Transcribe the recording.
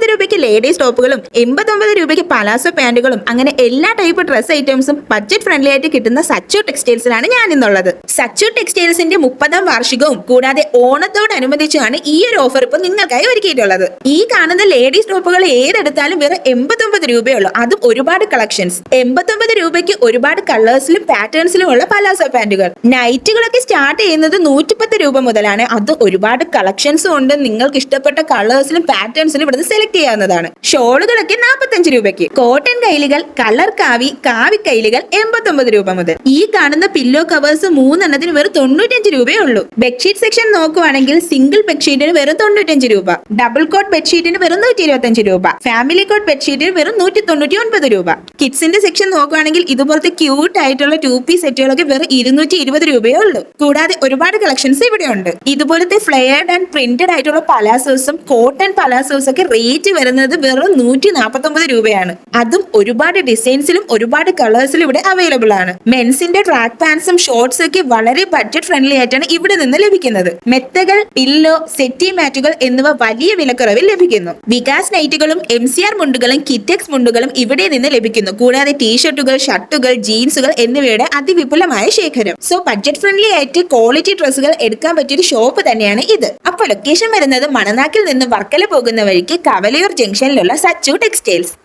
രൂപയ്ക്ക് ladies ടോപ്പുകളും 89 palazzo പാന്റുകളും അങ്ങനെ എല്ലാ ടൈപ്പ് ഡ്രസ് ഐറ്റംസും ബഡ്ജറ്റ് ഫ്രണ്ട്ലി ആയിട്ട് കിട്ടുന്ന സച്ചു ടെക്സ്റ്റൈൽസിലാണ് ഞാൻ ഇന്നുള്ളത്. സച്ചു ടെക്സ്റ്റൈൽസിന്റെ 30ാം വാർഷികവും കൂടാതെ ഓണത്തോടനുബന്ധിച്ചാണ് ഈ ഒരു ഓഫർ ഇപ്പോൾ നിങ്ങൾക്കായി ഒരുക്കിയിട്ടുള്ളത്. ഈ കാണുന്ന ലേഡീസ് ടോപ്പുകൾ ഏതെടുത്താലും വെറും 89 രൂപയുള്ളൂ. അതും ഒരുപാട് കളക്ഷൻസ്. 89 രൂപയ്ക്ക് ഒരുപാട് കളേഴ്സിലും പാറ്റേൺസിലും ഉള്ള പലാസോ പാന്റുകൾ. നൈറ്റുകളൊക്കെ സ്റ്റാർട്ട് ചെയ്യുന്നത് 110 രൂപ മുതലാണ്. അത് ഒരുപാട് കളക്ഷൻസും ഉണ്ട്. നിങ്ങൾക്ക് ഇഷ്ടപ്പെട്ട കളേഴ്സിലും പാറ്റേൺസിലും ഇവിടുന്ന് സെലക്ട് ചെയ്യാവുന്നതാണ്. ഷോളുകളൊക്കെ 45 രൂപയ്ക്ക്. കോട്ടൺ കൈലികൾ, കളർ കാവി കൈലികൾ 89 രൂപ മുതൽ. ഈ കാണുന്ന പില്ലോ കവേഴ്സ് 3 എണ്ണത്തിന് വെറും 95 രൂപയേ ഉള്ളൂ. ബെഡ്ഷീറ്റ് സെക്ഷൻ നോക്കുവാണെങ്കിൽ സിംഗിൾ ബെഡ്ഷീറ്റിന് വെറും 95 രൂപ, ഡബിൾ കോട്ട് ബെഡ്ഷീറ്റിന് വെറും 125 രൂപ, ഫാമിലി കോട്ട് ബെഡ്ഷീറ്റിന് വെറും 199 രൂപ. കിഡ്സിന്റെ സെക്ഷൻ നോക്കുവാണെങ്കിൽ ഇതുപോലത്തെ ക്യൂട്ട് ആയിട്ടുള്ള 2 പീസ് സെറ്റുകളൊക്കെ വെറും 220 രൂപയേ ഉള്ളൂ. കൂടാതെ ഒരുപാട് കളക്ഷൻസ് ഇവിടെ ഉണ്ട്. ഇതുപോലത്തെ ഫ്ലെയർഡ് ആൻഡ് പ്രിന്റഡ് ആയിട്ടുള്ള പലാസോസും കോട്ടൺ പലാസോസ് ഒക്കെ റേറ്റ് വരുന്നത് വെറും 149 രൂപയാണ്. അതും ഒരുപാട് ഡിസൈൻസിലും ഒരുപാട് കളേഴ്സിലും ഇവിടെ അവൈലബിൾ ആണ്. മെൻസിന്റെ ട്രാക്ക് പാൻസും ഷോർട്സ് ഒക്കെ വളരെ ബഡ്ജറ്റ് ഫ്രണ്ട്ലി ആയിട്ടാണ് ഇവിടെ നിന്ന് ലഭിക്കുന്നത്. മെത്തകൾ, പില്ലോ, സെറ്റി മാറ്റുകൾ എന്നിവ വലിയ വിലക്കുറവിൽ ലഭിക്കുന്നു. വികാസ് നൈറ്റുകളും MCR മുണ്ടുകളും കിറ്റെക്സ് മുണ്ടുകളും ഇവിടെ നിന്ന് ലഭിക്കുന്നു. കൂടാതെ ടീഷർട്ടുകൾ, ഷർട്ടുകൾ, ജീൻസുകൾ എന്നിവയുടെ അതിവിപുലമായ ശേഖരം. സോ ബഡ്ജറ്റ് ഫ്രണ്ട്ലി ആയിട്ട് ക്വാളിറ്റി ഡ്രസ്സുകൾ എടുക്കാൻ പറ്റിയൊരു ഷോപ്പ് തന്നെയാണ് ഇത്. അപ്പോൾ ലൊക്കേഷൻ വരുന്നത് മണനാക്കിൽ നിന്ന് വർക്കല പോകുന്ന വഴിക്ക് കവലയൂർ ജംഗ്ഷനിലുള്ള സച്ചു ടെക്സ്റ്റൈൽസ്.